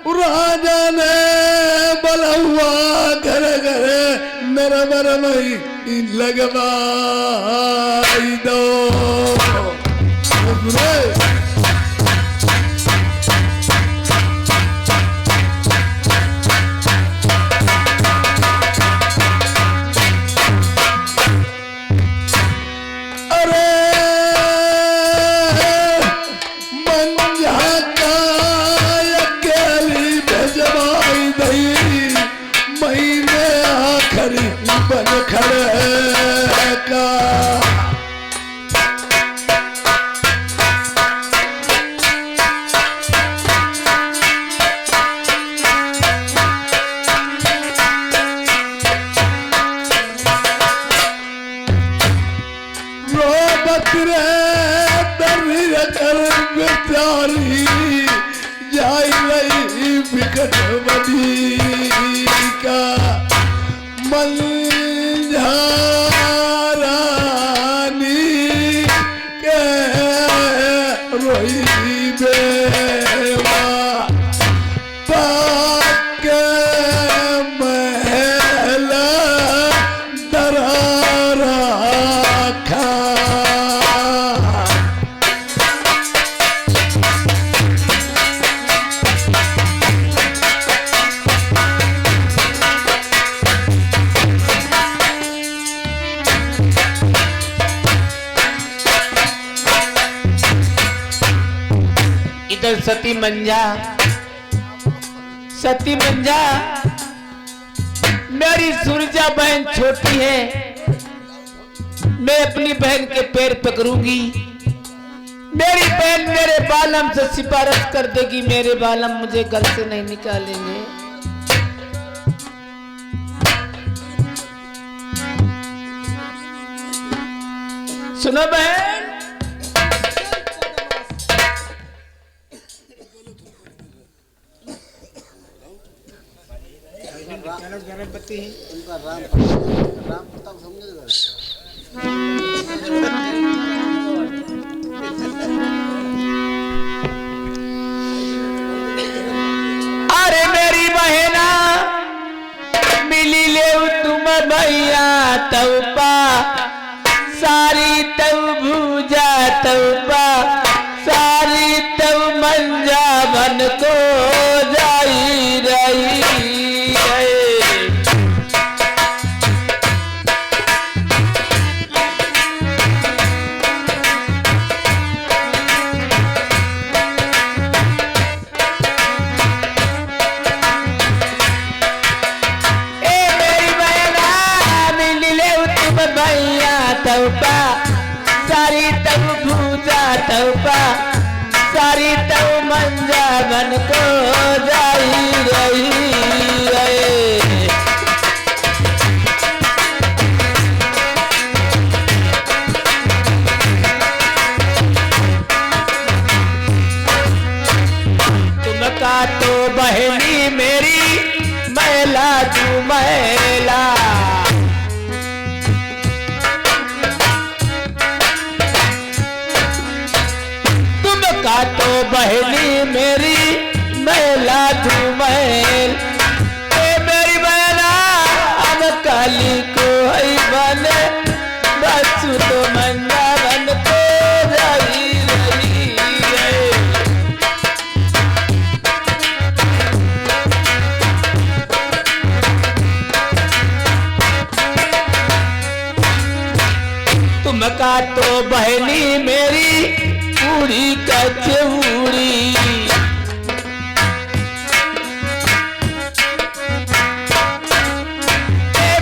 राजा ने बोला हुआ घर घर नरमरमई लगवाई दो। बन खड़े का रोबत रे दरिय कर बेचारी जाई लई बिकट बदी का मंझारानी के रोई बेवा पाक महल दरारा खा। सती मंजा मेरी सुरजा बहन छोटी है, मैं अपनी बहन के पैर पकड़ूंगी, मेरी बहन मेरे बालम से सिफारिश कर देगी, मेरे बालम मुझे घर से नहीं निकालेंगे। सुनो बहन, उनका राम प्रताप समझेगा। अरे मेरी बहना मिली ले तुम भैया तौपा सारी तव भूजा तौपा सारी तव मंजा बन को जाई रही। तौपा सारी तव भूजा तौपा सारी तव मंजा बन को जाई रही है। तुम का तो बहनी मेरी मैला तू मैला, तो बहनी मेरी मैला तू मैल, मेरी बहना अब काली को ही बने बच्चू तो मंजा बन को जाई रही है। तुम का तो बहनी मेरी पूरी कचौड़ी,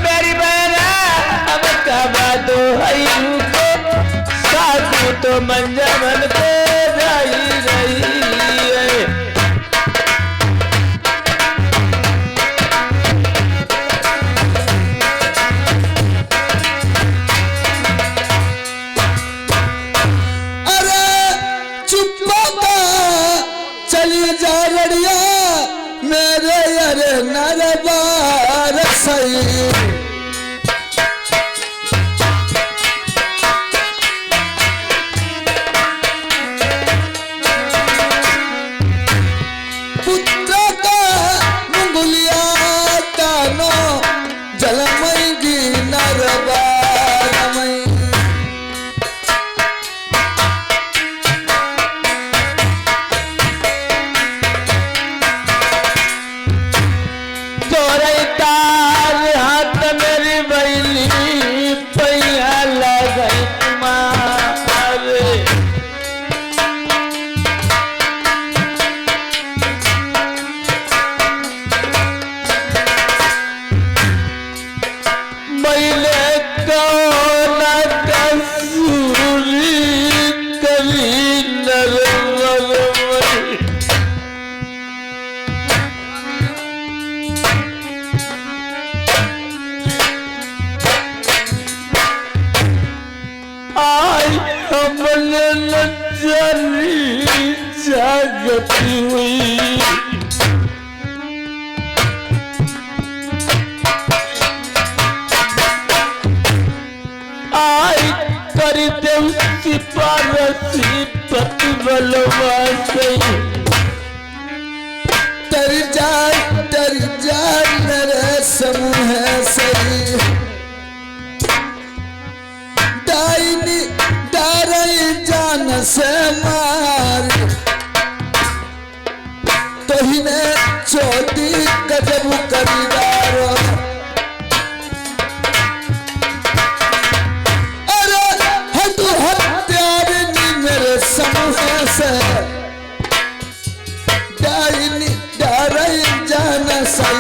मेरी बहना अब कबा दो को साधु तो मंजा बन को जाई रही है। चली जा रड़िया मेरे अरे नरबार सही, पुत्र का जागती हुई आई कर दे सिपारसी पति बलवासे डर जा मेरे समूह से डाइनी डारई जान से मार तो ही ने चोटी गजब करीदारो अरे हंदू हत्यारिनी मेरे समूह से डाइनी डारई जान से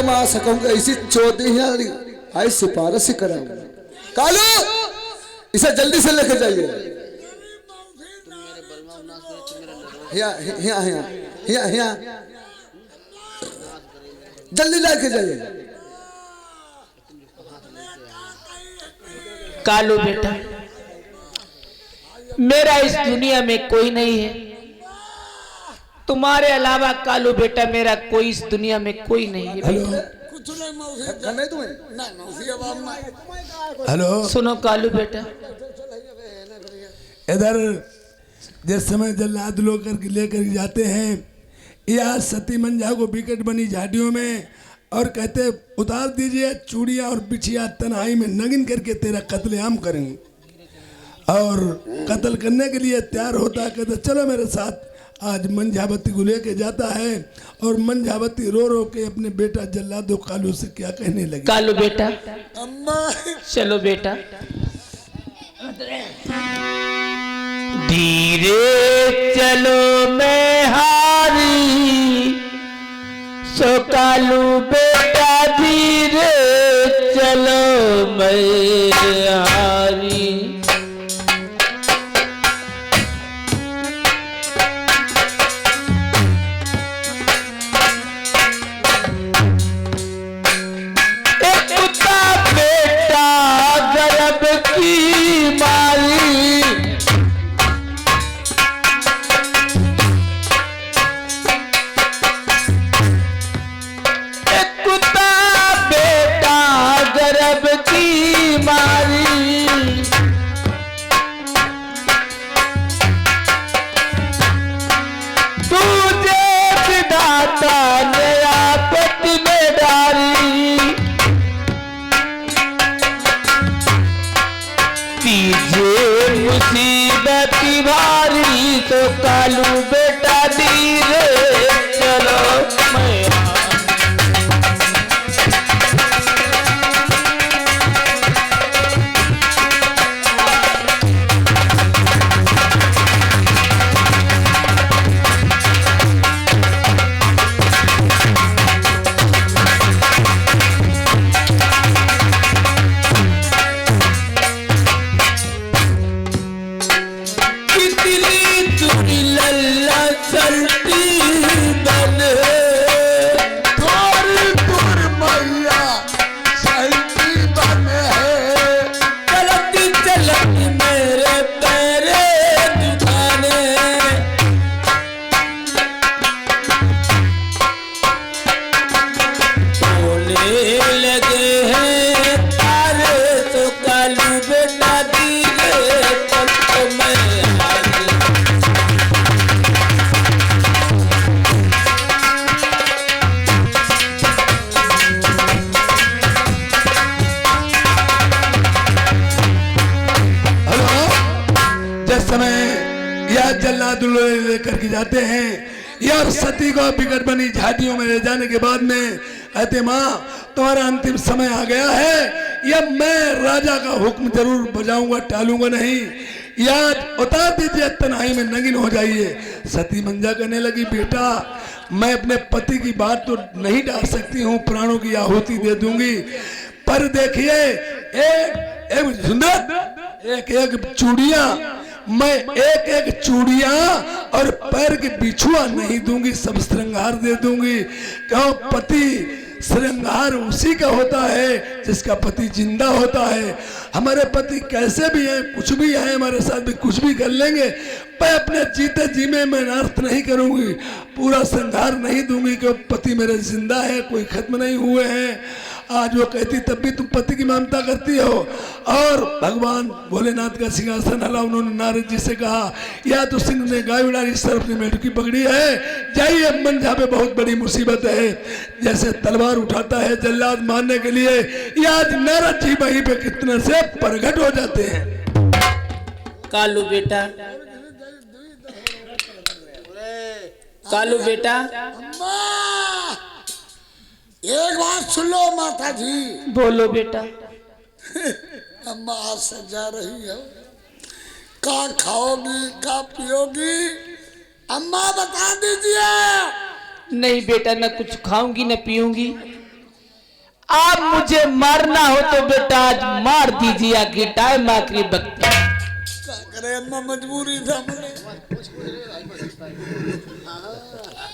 मार सकूंगा इसी चौथी आई सिफारिश कराऊंगा कालू इसे जल्दी से लेके जाइए जल्दी लेके जाइए कालू बेटा मेरा इस दुनिया में कोई नहीं है तुम्हारे अलावा कालू बेटा मेरा कोई इस दुनिया में कोई नहीं है हेलो सुनो कालू बेटा इधर जिस समय जल्लाद लोग लेकर जाते हैं या सती मंजा को विकट बनी झाड़ियों में और कहते उतार दीजिए चूड़ियां और बिछिया तन्हाई में नगिन करके तेरा कत्लेआम करेंगे और कत्ल करने के लिए तैयार होता है कहते चलो मेरे साथ आज मंझावती को लेके जाता है और मंझावती रो रो के अपने बेटा जल्लादो कालू से क्या कहने लगी कालू बेटा अम्मा चलो बेटा धीरे चलो मैं हारी सो कालू बेटा धीरे चलो मैं हारी मुसीबती भारी तो कालू बेटा धीरे चलो मैं लेकर के जाते हैं यार सती को बिगड़ बनी झाड़ियों में ले जाने के बाद में कहते माँ तुम्हारा अंतिम समय आ गया है या मैं राजा का हुक्म जरूर बजाऊंगा टालूंगा नहीं याद उतार दीजिए तन्हाई में नगिन हो जाइए। सती मंजा कहने लगी बेटा मैं अपने पति की बात तो नहीं डाल सकती हूँ प्राणों की आहुति दे दूंगी पर देखिए एक सुंदर एक चूड़ियां मैं एक चूड़ियां और पैर के बिछुआ नहीं दूंगी सब श्रृंगार दे दूंगी कहो पति श्रृंगार उसी का होता है जिसका पति जिंदा होता है। हमारे पति कैसे भी हैं, कुछ भी हैं, हमारे साथ भी कुछ भी कर लेंगे, मैं अपने जीते जी में मैं नर्थ नहीं करूंगी, पूरा श्रृंगार नहीं दूंगी कि पति मेरे जिंदा है, कोई खत्म नहीं हुए हैं। आज वो कहती तब भी तुम पति की ममता करती हो। और भगवान भोलेनाथ का सिंहासन हला, उन्होंने नारद जी से कहा या तो सिंह ने गाय उड़ाई, इस तरफ ने मेढकी पकड़ी है, जाइए मंझा पे बहुत बड़ी मुसीबत है। जैसे तलवार उठाता है जल्लाद मारने के लिए, या आज नारद जी वहीं पे कितने से प्रकट हो जाते हैं। कालू बेटा, कालू बेटा, एक बात सुन लो माता जी। बोलो बेटा। अम्मा आज से जा रही है, का खाओगी का पियोगी अम्मा बता दीजिए। नहीं बेटा, न कुछ खाऊंगी न पीऊंगी। आप मुझे मारना हो तो बेटा आज मार दीजिए, आगे टाइम आखिरी वक्त। क्या करे अम्मा, मजबूरी था मुझे,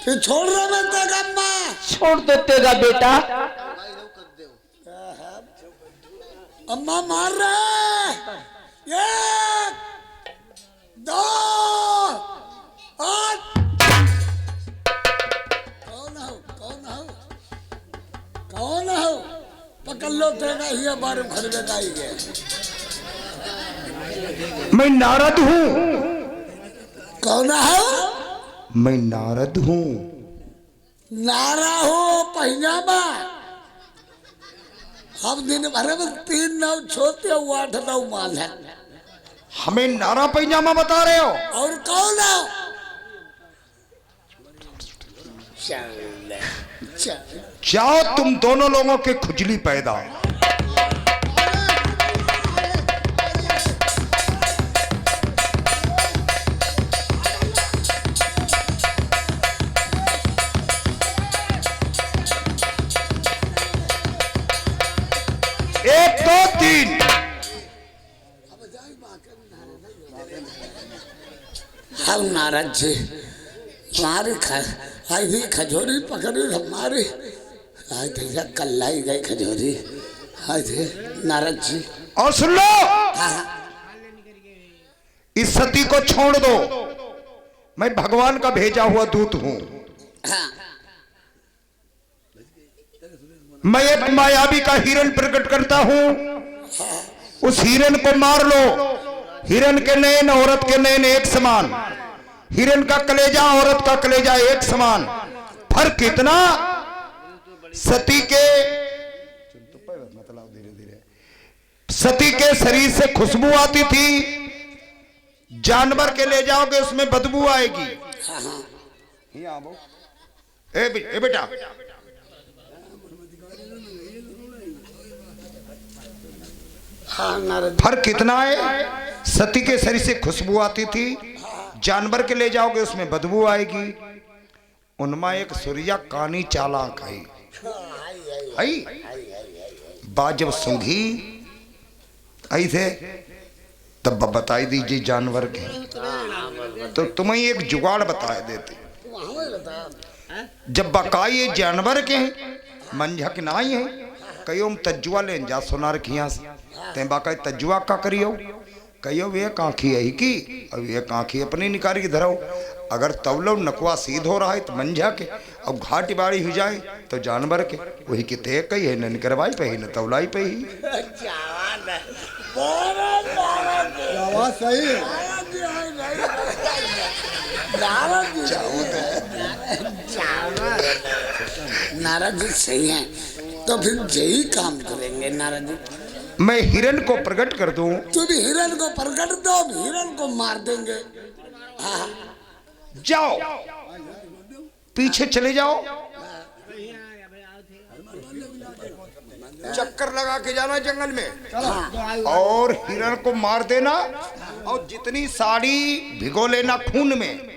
फिर छोड़ रहा मैं तेगा अम्मा। छोड़ देतेगा बेटा। अम्मा मार रहे, एक दो आठ। कौन हो कौन हो कौन हो, पकड़ लो तेगा ही बारे खरीदे का ही गए। मैं नारद हूँ। कौन हो? मैं नारद हूँ। नारा हो पहिजामा, हम दिन भर में 3 नाव छोटे 8 नाव माल है। हमें नारा पैजामा बता रहे हो? और कौन हो? जाओ तुम दोनों लोगों के खुजली पैदा। एक दो तीन। हम नारद जी हमारी आई थी खजूरी पकड़ी हमारी, आई थी कल लाई गई खजूरी, आई थी नारद जी। और सुन लो, इस सती को छोड़ दो, मैं भगवान का भेजा हुआ दूत हूं। हाँ। मैं एक मायावी का हिरण प्रकट करता हूं, उस हिरण को मार लो। हिरण के नयन औरत के नयन एक समान, हिरण का कलेजा औरत का कलेजा एक समान। फर्क कितना, सती के सती के शरीर से खुशबू आती थी, जानवर के ले जाओगे उसमें बदबू आएगी। ए बेटा, हाँ नारद। फर्क कितना है, सती के शरीर से खुशबू आती थी, जानवर के ले जाओगे उसमें बदबू आएगी। उनमें एक सूर्या कानी चालाक आई बात जब सूंघी आई थे तब बताई दीजिए जानवर के, तो तुम्हें एक जुगाड़ बता देते। जब बकाई ये जानवर के हैं, मंझक ना ही है, कहो तजुआ ले जा सोनार खिया से, ते बाकाई तजुआ का करियो, कहो वे कांखी है की, अब ये कांखी अपनी निकाली की धरो। अगर तवलो नकवा सीध हो रहा है तो मंझा के, अब घाटी बाड़ी हो जाए तो जानवर के, वही कि ते कही है, न करवाई पे ही न तवलाई पे ही। सही है। नारद जी सही हैं, तो फिर यही काम करेंगे नारद जी। मैं हिरण को प्रकट कर दूं, तुम हिरण को प्रकट दो, हिरण को मार देंगे। हाँ। जाओ पीछे चले जाओ, चक्कर लगा के जाना जंगल में, और हिरण को मार देना, और जितनी साड़ी भिगो लेना खून में,